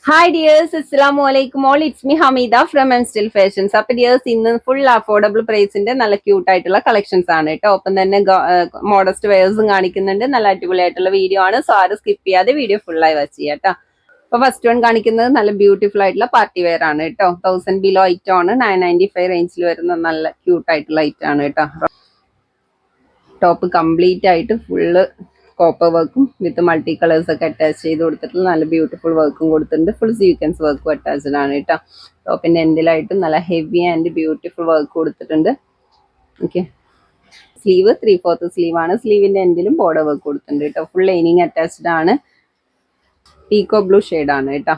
Hi dears, Assalamu alaikum all. It's me Hamida from M Still Fashions. അപ്പോൾ dears ഇന്ന് full affordable പ്രൈസിന്റെ നല്ല cute ആയിട്ടുള്ള collections ആണ് കേട്ടോ. ഒപ്പം തന്നെ മോഡസ്റ്റ് വെയേഴ്സും കാണിക്കുന്നുണ്ട്. നല്ല അടിപൊളിയായിട്ടുള്ള വീഡിയോ ആണ്. സോ ആരും സ്കിപ്പ് ചെയ്യാതെ വീഡിയോ ഫുൾ ആയി വാച്ച് ചെയ്യാം കേട്ടോ. അപ്പൊ ഫസ്റ്റ് വൺ കാണിക്കുന്നത് നല്ല ബ്യൂട്ടിഫുൾ ആയിട്ടുള്ള പാർട്ടി വെയർ ആണ് കേട്ടോ. 1000 ബിലോ ഐറ്റം ആണ്. 995 റേഞ്ചിൽ വരുന്ന നല്ല ക്യൂട്ട് ആയിട്ടുള്ള ഐറ്റം ആണ് കേട്ടോ. ടോപ്പ് കംപ്ലീറ്റ് ആയിട്ട് ഫുള്ള് കോപ്പർ വർക്കും വിത്ത് മൾട്ടി കളേഴ്സ് ഒക്കെ അറ്റാച്ച് ചെയ്ത് കൊടുത്തിട്ടുള്ള നല്ല ബ്യൂട്ടിഫുൾ വർക്കും കൊടുത്തിട്ടുണ്ട്. ഫുൾ സീക്വൻസ് വർക്കും അറ്റാച്ച്ഡ് ആണ് കേട്ടോ. ടോപ്പിന്റെ എൻഡിലായിട്ട് നല്ല ഹെവി ആൻഡ് ബ്യൂട്ടിഫുൾ വർക്ക് കൊടുത്തിട്ടുണ്ട്. ഓക്കെ, സ്ലീവ് 3/4 സ്ലീവ് ആണ്. സ്ലീവിന്റെ എൻഡിലും ബോർഡർ വർക്ക് കൊടുത്തിട്ടുണ്ട് കേട്ടോ. ഫുൾ ലൈനിങ് അറ്റാച്ച്ഡ് ആണ്. പീക്കോ ബ്ലൂ ഷെയ്ഡ് ആണ് കേട്ടോ.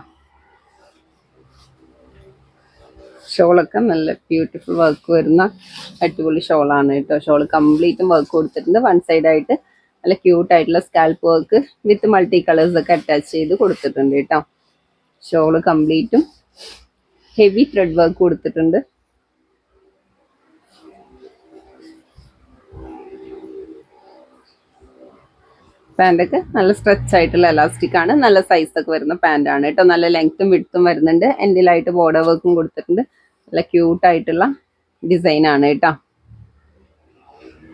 ഷോളൊക്കെ നല്ല ബ്യൂട്ടിഫുൾ വർക്ക് വരുന്ന അടിപൊളി ഷോളാണ് കേട്ടോ. ഷോൾ കംപ്ലീറ്റും വർക്ക് കൊടുത്തിട്ടുണ്ട്. വൺ സൈഡ് ആയിട്ട് നല്ല ക്യൂട്ട് ആയിട്ടുള്ള scalp work with multi colours ഒക്കെ അറ്റാച്ച് ചെയ്ത് കൊടുത്തിട്ടുണ്ട് കേട്ടോ. ഷോള് കംപ്ലീറ്റും ഹെവി ത്രെഡ് വർക്ക് കൊടുത്തിട്ടുണ്ട്. പാൻറ്റൊക്കെ നല്ല സ്ട്രെച്ച് ആയിട്ടുള്ള എലാസ്റ്റിക് ആണ്. നല്ല സൈസ് ഒക്കെ വരുന്ന പാൻ്റ് ആണ് കേട്ടോ. നല്ല ലെങ്ത്തും വിഡ്ത്തും വരുന്നുണ്ട്. എൻഡിലായിട്ട് ബോർഡർ വർക്കും കൊടുത്തിട്ടുണ്ട്. നല്ല ക്യൂട്ട് ആയിട്ടുള്ള ഡിസൈൻ ആണ് കേട്ടോ.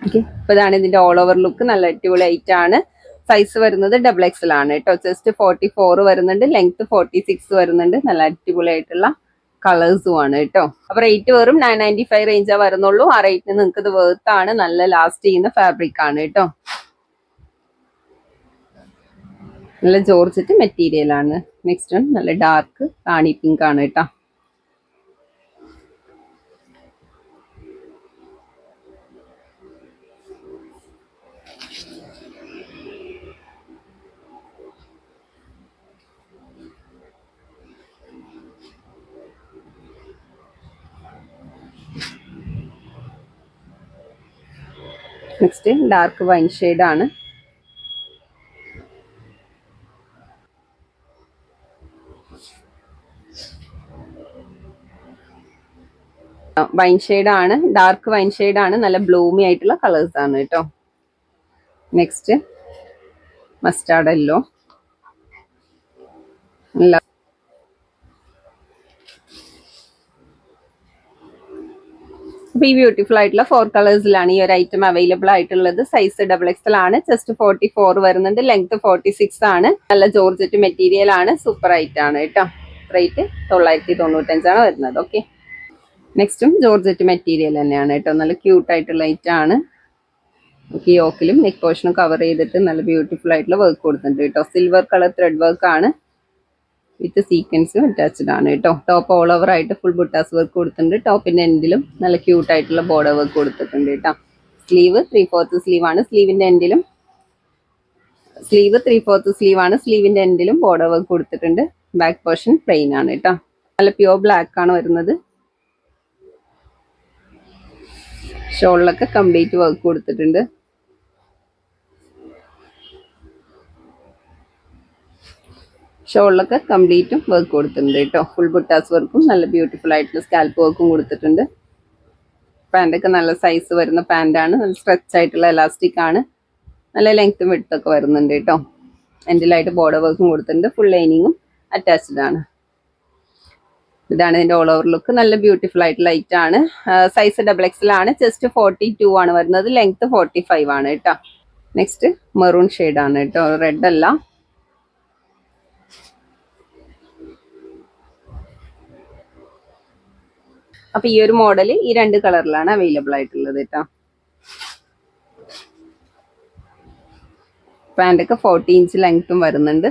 ഓക്കെ, അപ്പൊ ഇതാണ് ഇതിന്റെ ഓൾ ഓവർ ലുക്ക്. നല്ല അടിപൊളി ഐറ്റം ആണ്. സൈസ് വരുന്നത് XXL ആണ് കേട്ടോ. ചെസ്റ്റ് 44 വരുന്നുണ്ട്. ലെങ്ത് 46 വരുന്നുണ്ട്. നല്ല അടിപൊളി ആയിട്ടുള്ള കളേഴ്സും ആണ് കേട്ടോ. അപ്പൊ റേറ്റ് വെറും 995 റേഞ്ചാ വരുന്നുള്ളൂ. ആ റേറ്റിന് നിങ്ങൾക്ക് ഇത് വേർത്ത് ആണ്. നല്ല ലാസ്റ്റ് ചെയ്യുന്ന ഫാബ്രിക് ആണ് കേട്ടോ. നല്ല ജോർജറ്റ് മെറ്റീരിയൽ ആണ്. നെക്സ്റ്റ് വൺ നല്ല ഡാർക്ക് റാണി പിങ്ക് ആണ് കേട്ടോ. നെക്സ്റ്റ് ഡാർക്ക് വൈൻ ഷെയ്ഡ് ആണ്. വൈൻ ഷെയ്ഡ് ആണ്. ഡാർക്ക് വൈൻ ഷെയ്ഡ് ആണ്. നല്ല ബ്ലൂമി ആയിട്ടുള്ള കളേഴ്സ് ആണ് കേട്ടോ. Next mustard yellow. അപ്പൊ ഈ ബ്യൂട്ടിഫുൾ ആയിട്ടുള്ള 4 കളേഴ്സിലാണ് ഈ ഒരു ഐറ്റം അവൈലബിൾ ആയിട്ടുള്ളത്. സൈസ് XXL ആണ്. ചെസ്റ്റ് 44 വരുന്നുണ്ട്. ലെങ്ത് 46 ആണ്. നല്ല ജോർജറ്റ് മെറ്റീരിയൽ ആണ്. സൂപ്പർ ഐറ്റം ആണ് കേട്ടോ. റേറ്റ് 995 ആണ് വരുന്നത്. ഓക്കെ, നെക്സ്റ്റും ജോർജറ്റ് മെറ്റീരിയൽ തന്നെയാണ് കേട്ടോ. നല്ല ക്യൂട്ട് ആയിട്ടുള്ള ഐറ്റം ആണ്. ഈ യോക്കിലും നെക്ക് പോർഷനും കവർ ചെയ്തിട്ട് നല്ല ബ്യൂട്ടിഫുൾ ആയിട്ടുള്ള വർക്ക് കൊടുത്തിട്ടുണ്ട് കേട്ടോ. സിൽവർ കളർ ത്രെഡ് വർക്ക് ആണ് വിത്ത് സീക്വൻസും അറ്റാച്ച്ഡ് ആണ് കേട്ടോ. ടോപ്പ് ഓൾ ഓവർ ആയിട്ട് ഫുൾ ബുട്ടാസ് വർക്ക് കൊടുത്തിട്ടുണ്ട്. ടോപ്പിന്റെ എൻഡിലും നല്ല ക്യൂട്ട് ആയിട്ടുള്ള ബോർഡർ വർക്ക് കൊടുത്തിട്ടുണ്ട് കേട്ടോ. സ്ലീവ് 3/4 സ്ലീവ് ആണ്. സ്ലീവിന്റെ എൻഡിലും സ്ലീവിന്റെ എൻഡിലും ബോർഡർ വർക്ക് കൊടുത്തിട്ടുണ്ട്. ബാക്ക് പോർഷൻ പ്ലെയിൻ ആണ് കേട്ടോ. നല്ല പ്യുവർ ബ്ലാക്ക് ആണ് വരുന്നത്. ഷോളിലൊക്കെ കംപ്ലീറ്റ് വർക്ക് കൊടുത്തിട്ടുണ്ട്. ഷോളിലൊക്കെ കംപ്ലീറ്റും വർക്ക് കൊടുത്തിട്ടുണ്ട് കേട്ടോ. ഫുൾ ബുട്ടാസ് വർക്കും നല്ല ബ്യൂട്ടിഫുൾ ആയിട്ടുള്ള സ്കാൽപ്പ് വർക്കും കൊടുത്തിട്ടുണ്ട്. പാൻറ്റൊക്കെ നല്ല സൈസ് വരുന്ന പാൻറ്റാണ്. നല്ല സ്ട്രെച്ച് ആയിട്ടുള്ള എലാസ്റ്റിക് ആണ്. നല്ല ലെങ്ത്തും വിഡ്ത്തൊക്കെ വരുന്നുണ്ട് കേട്ടോ. എൻഡിലായിട്ട് ബോർഡർ വർക്കും കൊടുത്തിട്ടുണ്ട്. ഫുൾ ലൈനിങ്ങും അറ്റാച്ച്ഡ് ആണ്. ഇതാണ് ഇതിന്റെ ഓൾ ഓവർ ലുക്ക്. നല്ല ബ്യൂട്ടിഫുൾ ആയിട്ടുള്ള ഐറ്റം ആണ്. സൈസ് XXL ആണ്. ചെസ്റ്റ് 42 ആണ് വരുന്നത്. ലെങ്ത് 45 ആണ് കേട്ടോ. നെക്സ്റ്റ് മെറൂൺ ഷെയ്ഡ് ആണ് കേട്ടോ. റെഡ് അല്ല. അപ്പൊ ഈ ഒരു മോഡൽ ഈ 2 കളറിലാണ് അവൈലബിൾ ആയിട്ടുള്ളത് കേട്ടോ. പാൻറ്റൊക്കെ 40 ഇഞ്ച് ലെങ്ത്തും വരുന്നുണ്ട്.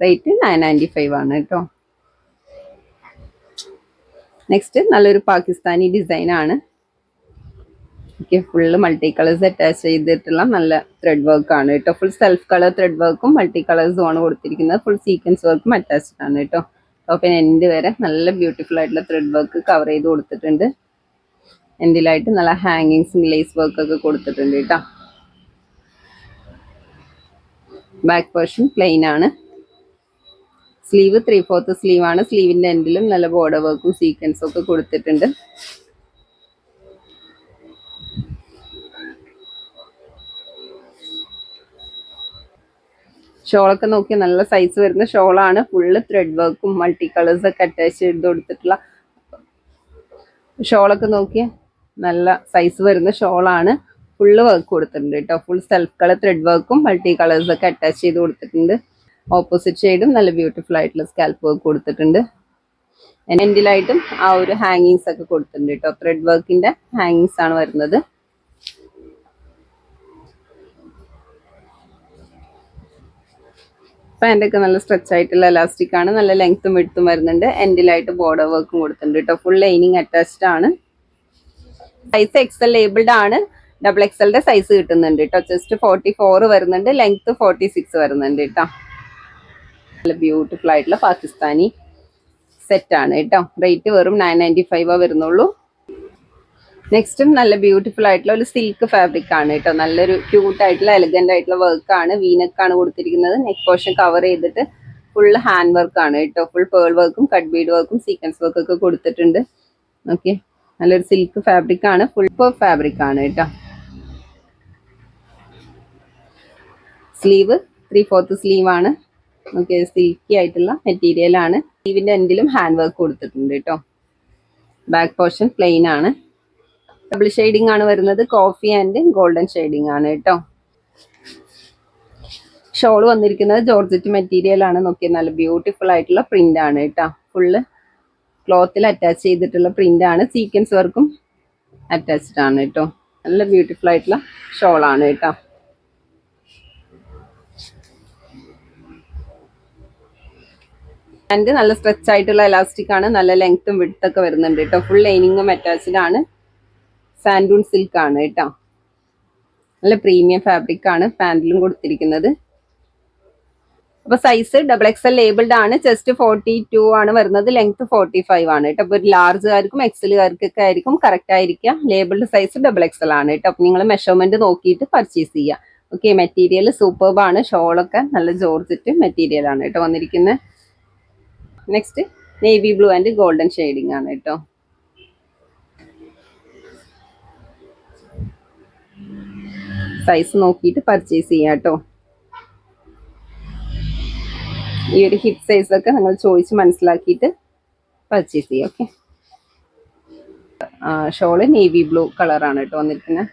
റേറ്റ് 995 ആണ് കേട്ടോ. നെക്സ്റ്റ് നല്ലൊരു പാകിസ്ഥാനി ഡിസൈൻ ആണ്. Okay, full multi colours attach ചെയ്തിട്ടുള്ള നല്ല ത്രെഡ് വർക്ക് ആണ് കേട്ടോ. ഫുൾ സെൽഫ് കളർ ത്രെഡ് വർക്കും മൾട്ടി കളേഴ്സും ആണ് കൊടുത്തിരിക്കുന്നത്. ഫുൾ സീക്വൻസ് വർക്കും അറ്റാച്ച്ഡ് ആണ് കേട്ടോ. ടോപ്പിന് എൻഡ് വരെ നല്ല ബ്യൂട്ടിഫുൾ ആയിട്ടുള്ള ത്രെഡ് വർക്ക് കവർ ചെയ്ത് കൊടുത്തിട്ടുണ്ട്. എൻഡിലായിട്ട് നല്ല ഹാങ്ങിങ്സും ലേസ് വർക്ക് ഒക്കെ കൊടുത്തിട്ടുണ്ട് കേട്ടോ. ബാക്ക് പോർഷൻ പ്ലെയിൻ ആണ്. സ്ലീവ് 3/4 സ്ലീവ് ആണ്. സ്ലീവിന്റെ എൻഡിലും നല്ല ബോർഡർ വർക്കും സീക്വൻസും ഒക്കെ കൊടുത്തിട്ടുണ്ട്. ഷോളൊക്കെ നോക്കി നല്ല സൈസ് വരുന്ന ഷോളാണ്. ഫുള്ള് ത്രെഡ് വർക്കും മൾട്ടി കളേഴ്സ് ഒക്കെ അറ്റാച്ച് ചെയ്ത് കൊടുത്തിട്ടുള്ള ഷോളൊക്കെ നോക്കി നല്ല സൈസ് വരുന്ന ഷോളാണ്. ഫുള്ള് വർക്ക് കൊടുത്തിട്ടുണ്ട് കേട്ടോ. ഫുൾ സെൽഫ് കളർ ത്രെഡ് വർക്കും മൾട്ടി കളേഴ്സ് ഒക്കെ അറ്റാച്ച് ചെയ്ത് കൊടുത്തിട്ടുണ്ട്. ഓപ്പോസിറ്റ് ഷെയ്ഡും നല്ല ബ്യൂട്ടിഫുൾ ആയിട്ടുള്ള സ്കാൽപ്പ് വർക്ക് കൊടുത്തിട്ടുണ്ട്. എൻഡിലായിട്ടും ആ ഒരു ഹാങ്ങിങ്സ് ഒക്കെ കൊടുത്തിട്ടുണ്ട് കേട്ടോ. ത്രെഡ് വർക്കിന്റെ ഹാങ്ങിങ്സ് ആണ് വരുന്നത്. പാൻ്റൊക്കെ നല്ല സ്ട്രെച്ച് ആയിട്ടുള്ള എലാസ്റ്റിക് ആണ്. നല്ല ലെങ്ത്തും വിഡ്ത്തും വരുന്നുണ്ട്. എൻഡിലായിട്ട് ബോർഡർ വർക്കും കൊടുത്തിട്ടുണ്ട് കേട്ടോ. ഫുൾ ലൈനിങ് അറ്റാച്ച്ഡ് ആണ്. സൈസ് എക്സൽ ലേബിൾഡ് ആണ്. ഡബിൾ എക്സലിന്റെ സൈസ് കിട്ടുന്നുണ്ട് കേട്ടോ. ചെസ്റ്റ് 44 വരുന്നുണ്ട്. ലെങ്ത് 46 വരുന്നുണ്ട് കേട്ടോ. നല്ല ബ്യൂട്ടിഫുൾ ആയിട്ടുള്ള പാകിസ്ഥാനി സെറ്റ് ആണ് കേട്ടോ. റേറ്റ് വെറും 995 വരുന്നുള്ളൂ. നെക്സ്റ്റും നല്ല ബ്യൂട്ടിഫുൾ ആയിട്ടുള്ള ഒരു സിൽക്ക് ഫാബ്രിക് ആണ് കേട്ടോ. നല്ലൊരു ക്യൂട്ട് ആയിട്ടുള്ള എലഗന്റ് ആയിട്ടുള്ള വർക്ക് ആണ്. വീനക്കാണ് കൊടുത്തിരിക്കുന്നത്. നെക്ക് പോർഷൻ കവർ ചെയ്തിട്ട് ഫുൾ ഹാൻഡ് വർക്ക് ആണ് കേട്ടോ. ഫുൾ പേൾ വർക്കും കട്ട് ബീഡ് വർക്കും സീക്വൻസ് വർക്കും ഒക്കെ കൊടുത്തിട്ടുണ്ട്. ഓക്കെ, നല്ലൊരു സിൽക്ക് ഫാബ്രിക് ആണ്. ഫുൾ ഫാബ്രിക് ആണ് കേട്ടോ. സ്ലീവ് 3/4 സ്ലീവ് ആണ്. ഓക്കെ, സിൽക്കി ആയിട്ടുള്ള മെറ്റീരിയൽ ആണ്. സ്ലീവിന്റെ എൻഡിലും ഹാൻഡ് വർക്ക് കൊടുത്തിട്ടുണ്ട് കേട്ടോ. ബാക്ക് പോർഷൻ പ്ലെയിൻ ആണ്. ഡബിൾ ഷെയ്ഡിങ് ആണ് വരുന്നത്. കോഫി ആൻഡ് ഗോൾഡൻ ഷെയ്ഡിങ് ആണ് കേട്ടോ. ഷോൾ വന്നിരിക്കുന്നത് ജോർജറ്റ് മെറ്റീരിയൽ ആണ്. നോക്കിയാൽ നല്ല ബ്യൂട്ടിഫുൾ ആയിട്ടുള്ള പ്രിന്റ് ആണ് കേട്ടോ. ഫുള്ള് ക്ലോത്തിൽ അറ്റാച്ച് ചെയ്തിട്ടുള്ള പ്രിന്റ് ആണ്. സീക്വൻസ് വർക്കും അറ്റാച്ച്ഡ് ആണ് കേട്ടോ. നല്ല ബ്യൂട്ടിഫുൾ ആയിട്ടുള്ള ഷോൾ ആണ് കേട്ടോ. ആൻഡ് നല്ല സ്ട്രെച്ച് ആയിട്ടുള്ള എലാസ്റ്റിക് ആണ്. നല്ല ലെങ്ത്തും വിഡ്ത്തൊക്കെ വരുന്നുണ്ട് കേട്ടോ. ഫുൾ ലൈനിങ്ങും അറ്റാച്ച്ഡ് ആണ്. സാൻഡൂൺ സിൽക്ക് ആണ് കേട്ടോ. നല്ല പ്രീമിയം ഫാബ്രിക് ആണ് പാൻറ്റിലും കൊടുത്തിരിക്കുന്നത്. അപ്പൊ സൈസ് ഡബിൾ എക്സൽ ലേബിൾഡ് ആണ്. ചെസ്റ്റ് 42 ആണ് വരുന്നത്. ലെങ്ത് 45 ആണ് കേട്ടോ. അപ്പൊ ഒരു ലാർജുകാർക്കും എക്സലുകാർക്കൊക്കെ ആയിരിക്കും കറക്റ്റ് ആയിരിക്കുക. ലേബിൾഡ് സൈസ് ഡബിൾ എക്സൽ ആണ് കേട്ടോ. അപ്പൊ നിങ്ങൾ മെഷർമെന്റ് നോക്കിയിട്ട് പർച്ചേസ് ചെയ്യുക. ഓക്കെ, മെറ്റീരിയൽ സൂപ്പർബ് ആണ്. ഷോളൊക്കെ നല്ല ജോർജറ്റ് മെറ്റീരിയൽ ആണ് കേട്ടോ വന്നിരിക്കുന്നത്. Next navy blue and golden shading ആണ് കേട്ടോ. സൈസ് നോക്കിയിട്ട് പർച്ചേസ് ചെയ്യാം കേട്ടോ. ഈ ഒരു ഹിപ്പ് സൈസ് ഒക്കെ നിങ്ങൾ ചോദിച്ച് മനസ്സിലാക്കിയിട്ട് പർച്ചേസ് ചെയ്യാം. ഓക്കെ, ഷോള് നേവി ബ്ലൂ കളറാണ് കേട്ടോ വന്നിരിക്കുന്നത്.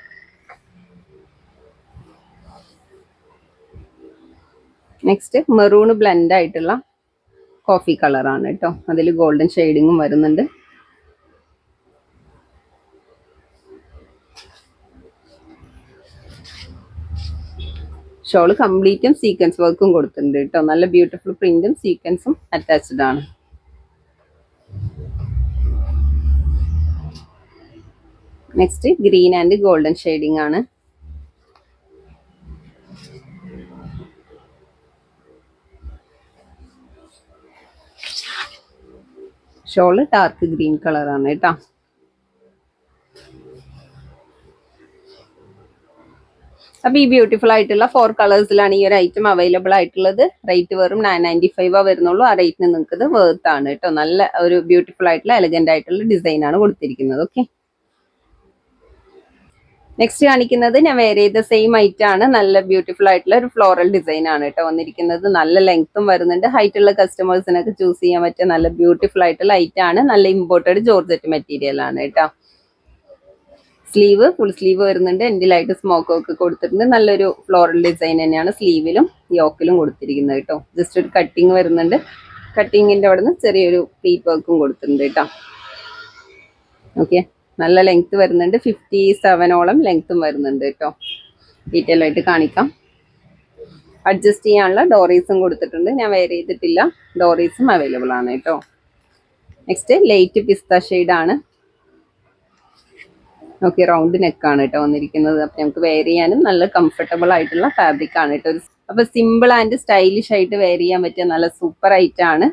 നെക്സ്റ്റ് മെറൂണ് ബ്ലെൻഡ് ആയിട്ടുള്ള കോഫി കളറാണ് കേട്ടോ. അതിൽ ഗോൾഡൻ ഷെയ്ഡിങ്ങും വരുന്നുണ്ട്. ഷോള് കംപ്ലീറ്റും സീക്വൻസ് വർക്കും കൊടുത്തിട്ടുണ്ട് കേട്ടോ. നല്ല ബ്യൂട്ടിഫുൾ പ്രിന്റും സീക്വൻസും അറ്റാച്ച്ഡ് ആണ്. Next green and golden shading ആണ്. ഷോള് ഡാർക്ക് ഗ്രീൻ കളറാണ് കേട്ടോ. അപ്പൊ ഈ ബ്യൂട്ടിഫുൾ ആയിട്ടുള്ള 4 കളേഴ്സിലാണ് ഈ ഒരു ഐറ്റം അവൈലബിൾ ആയിട്ടുള്ളത്. റേറ്റ് വെറും 995 വരുന്നുള്ളൂ. ആ റേറ്റിന് നിങ്ങൾക്ക് ഇത് വർത്ത് ആണ് കേട്ടോ. നല്ല ഒരു ബ്യൂട്ടിഫുൾ ആയിട്ടുള്ള എലഗന്റ് ആയിട്ടുള്ള ഡിസൈൻ ആണ് കൊടുത്തിരിക്കുന്നത്. ഓക്കെ, നെക്സ്റ്റ് കാണിക്കുന്നത് ഞാൻ വേറെ ചെയ്ത സെയിം ഐറ്റം ആണ്. നല്ല ബ്യൂട്ടിഫുൾ ആയിട്ടുള്ള ഒരു ഫ്ലോറൽ ഡിസൈൻ ആണ് കേട്ടോ വന്നിരിക്കുന്നത്. നല്ല ലെങ്ത്തും വരുന്നുണ്ട്. ഹൈറ്റ് ഉള്ള കസ്റ്റമേഴ്സിനൊക്കെ ചൂസ് ചെയ്യാൻ പറ്റിയ നല്ല ബ്യൂട്ടിഫുൾ ആയിട്ടുള്ള ഐറ്റം ആണ്. നല്ല ഇമ്പോർട്ടഡ് ജോർജറ്റ് മെറ്റീരിയൽ ആണ് കേട്ടോ. സ്ലീവ് ഫുൾ സ്ലീവ് വരുന്നുണ്ട്. എൻഡിലായിട്ട് സ്മോക്ക് ഒക്കെ കൊടുത്തിട്ടുണ്ട്. നല്ലൊരു ഫ്ലോറൽ ഡിസൈൻ തന്നെയാണ് സ്ലീവിലും യോക്കിലും കൊടുത്തിരിക്കുന്നത് കേട്ടോ. ജസ്റ്റ് ഒരു കട്ടിങ് വരുന്നുണ്ട്. കട്ടിങ്ങിന്റെ അവിടെ നിന്ന് ചെറിയൊരു പ്ലീറ്റ് വർക്കും കൊടുത്തിട്ടുണ്ട് കേട്ടോ. ഓക്കെ, നല്ല ലെങ്ത് വരുന്നുണ്ട്. 57ഓളം ലെങ്ത്തും വരുന്നുണ്ട് കേട്ടോ. ഡീറ്റെയിൽ ആയിട്ട് കാണിക്കാം. അഡ്ജസ്റ്റ് ചെയ്യാനുള്ള ഡോറീസും കൊടുത്തിട്ടുണ്ട്. ഞാൻ വെയർ ചെയ്തിട്ടില്ല. ഡോറീസും അവൈലബിൾ ആണ് കേട്ടോ. നെക്സ്റ്റ് ലൈറ്റ് പിസ്ത ഷെയ്ഡാണ്. ഓക്കെ, റൗണ്ട് നെക്കാണ് കേട്ടോ വന്നിരിക്കുന്നത്. അപ്പം നമുക്ക് വെയർ ചെയ്യാനും നല്ല കംഫർട്ടബിൾ ആയിട്ടുള്ള ഫാബ്രിക് ആണ് കേട്ടോ. അപ്പൊ സിമ്പിൾ ആൻഡ് സ്റ്റൈലിഷ് ആയിട്ട് വെയർ ചെയ്യാൻ പറ്റിയ നല്ല സൂപ്പർ ഐറ്റം ആണ്.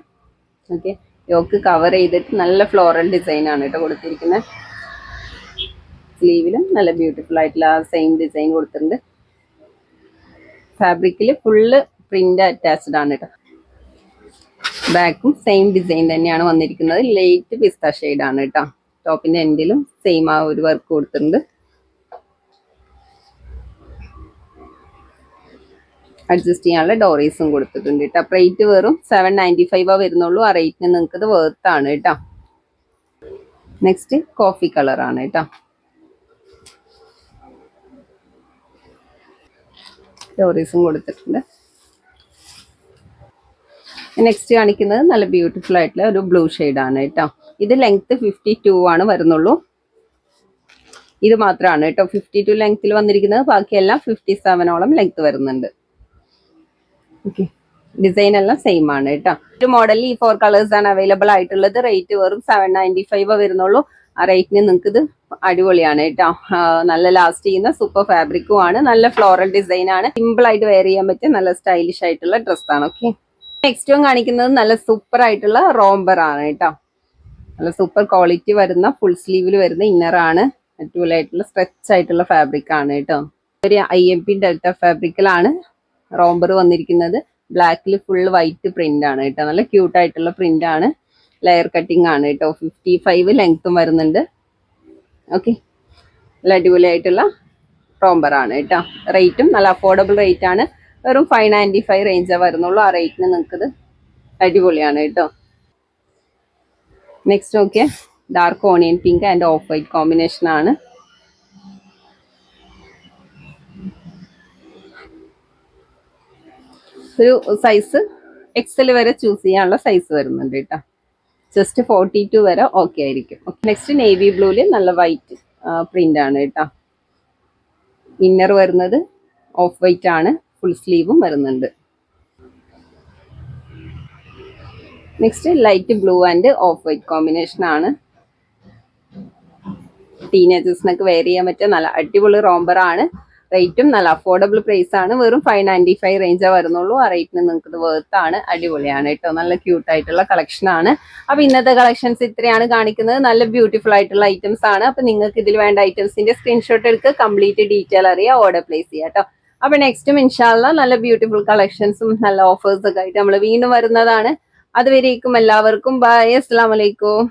ഓക്കെ, യോക്ക് കവർ ചെയ്തിട്ട് നല്ല ഫ്ലോറൽ ഡിസൈൻ ആണ് കേട്ടോ കൊടുത്തിരിക്കുന്നത്. സ്ലീവിലും നല്ല ബ്യൂട്ടിഫുൾ ആയിട്ടുള്ള സെയിം ഡിസൈൻ കൊടുത്തിട്ടുണ്ട്. ഫാബ്രിക്കിൽ ഫുള്ള് പ്രിന്റ് അറ്റാച്ച്ഡ് ആണ് കേട്ടോ. ബാക്കും സെയിം ഡിസൈൻ തന്നെയാണ് വന്നിരിക്കുന്നത്. ലൈറ്റ് പിസ്ത ഷെയ്ഡ് ആണ് കേട്ടോ. ടോപ്പിന്റെ എൻഡിലും സെയിം ആ ഒരു വർക്ക് കൊടുത്തിട്ടുണ്ട്. അഡ്ജസ്റ്റ് ചെയ്യാനുള്ള ഡോറീസും കൊടുത്തിട്ടുണ്ട് കേട്ടോ. റേറ്റ് വെറും 795 വരുന്നുള്ളൂ. ആ റേറ്റിന് നിങ്ങൾക്ക് ഇത് വേർത്താണ് കേട്ടോ. നെക്സ്റ്റ് കോഫി കളറാണ് കേട്ടോ. ഡോറീസും കൊടുത്തിട്ടുണ്ട്. നെക്സ്റ്റ് കാണിക്കുന്നത് നല്ല ബ്യൂട്ടിഫുൾ ആയിട്ടുള്ള ഒരു ബ്ലൂ ആണ് കേട്ടോ. ഇത് ലെങ്ത് 52 ആണ് വരുന്നുള്ളൂ. ഇത് മാത്രമാണ് കേട്ടോ 52 ലെങ്ത്തിൽ വന്നിരിക്കുന്നത്. ബാക്കിയെല്ലാം 57ഓളം ലെങ്ത് വരുന്നുണ്ട്. ഓക്കെ, ഡിസൈൻ എല്ലാം സെയിം ആണ് കേട്ടോ. ഒരു മോഡലിൽ ഈ 4 കളേഴ്സ് ആണ് അവൈലബിൾ ആയിട്ടുള്ളത്. റേറ്റ് വെറും 795 വരുന്നുള്ളൂ. ആ റേറ്റിന് നിങ്ങൾക്ക് ഇത് അടിപൊളിയാണ് കേട്ടോ. നല്ല ലാസ്റ്റ് ചെയ്യുന്ന സൂപ്പർ ഫാബ്രിക്കും ആണ്. നല്ല ഫ്ലോറൽ ഡിസൈൻ ആണ്. സിമ്പിൾ ആയിട്ട് വെയർ ചെയ്യാൻ പറ്റിയ നല്ല സ്റ്റൈലിഷ് ആയിട്ടുള്ള ഡ്രസ്സാണ്. ഓക്കെ, നെക്സ്റ്റ് കാണിക്കുന്നത് നല്ല സൂപ്പർ ആയിട്ടുള്ള റോംബർ ആണ് കേട്ടോ. നല്ല സൂപ്പർ ക്വാളിറ്റി വരുന്ന ഫുൾ സ്ലീവിൽ വരുന്ന ഇന്നർ ആണ്. അടിപൊളിയായിട്ടുള്ള സ്ട്രെച്ച് ആയിട്ടുള്ള ഫാബ്രിക് ആണ് കേട്ടോ. ഒരു IMP ഡെൽറ്റ ഫാബ്രിക്കിലാണ് റോംബർ വന്നിരിക്കുന്നത്. ബ്ലാക്കിൽ ഫുൾ വൈറ്റ് പ്രിന്റ് ആണ് കേട്ടോ. നല്ല ക്യൂട്ട് ആയിട്ടുള്ള പ്രിന്റ് ആണ്. ലെയർ കട്ടിങ് ആണ് കേട്ടോ. 55 ലെങ്ത്തും വരുന്നുണ്ട്. ഓക്കെ, നല്ല അടിപൊളിയായിട്ടുള്ള റോംബർ ആണ് കേട്ടോ. റേറ്റും നല്ല അഫോർഡബിൾ റേറ്റ് ആണ്. വെറും 595 റേഞ്ചാ വരുന്നുള്ളൂ. ആ റേറ്റിന് നിങ്ങൾക്കിത് അടിപൊളിയാണ് കേട്ടോ. Next okay, dark onion pink and of white combination ആണ്. ഒരു സൈസ് XL വരെ ചൂസ് ചെയ്യാനുള്ള സൈസ് വരുന്നുണ്ട് കേട്ടോ. ജസ്റ്റ് 42 വരെ ഓക്കെ ആയിരിക്കും. നെക്സ്റ്റ് നേവി ബ്ലൂല് നല്ല വൈറ്റ് പ്രിന്റ് ആണ് കേട്ടോ. ഇന്നർ വരുന്നത് ഓഫ് വൈറ്റ് ആണ്. ഫുൾ സ്ലീവും വരുന്നുണ്ട്. Next light blue and of white combination ആണ്. ടീനേജേഴ്സിനൊക്കെ വെയർ ചെയ്യാൻ പറ്റിയ നല്ല അടിപൊളി റോംബർ ആണ്. റേറ്റും നല്ല അഫോർഡബിൾ പ്രൈസ് ആണ്. വെറും 595 റേഞ്ചാ വരുന്നുള്ളൂ. ആ റേറ്റിന് നിങ്ങൾക്ക് ഇത് വേർത്താണ്. അടിപൊളിയാണ് കേട്ടോ. നല്ല ക്യൂട്ട് ആയിട്ടുള്ള കളക്ഷൻ ആണ്. അപ്പൊ ഇന്നത്തെ കളക്ഷൻസ് ഇത്രയാണ് കാണിക്കുന്നത്. നല്ല ബ്യൂട്ടിഫുൾ ആയിട്ടുള്ള ഐറ്റംസ് ആണ്. അപ്പൊ നിങ്ങൾക്ക് ഇതിൽ വേണ്ട ഐറ്റംസിന്റെ സ്ക്രീൻഷോട്ട് എടുത്ത് കംപ്ലീറ്റ് ഡീറ്റെയിൽ അറിയാം, ഓർഡർ പ്ലേസ് ചെയ്യാം കേട്ടോ. അപ്പൊ നെക്സ്റ്റും ഇൻഷാല്ല നല്ല ബ്യൂട്ടിഫുൾ കളക്ഷൻസും നല്ല ഓഫേഴ്സ് ഒക്കെ ആയിട്ട് നമ്മൾ വീണ്ടും വരുന്നതാണ്. അതുവരേക്കും എല്ലാവർക്കും ബൈ, അസ്സലാമു അലൈക്കും.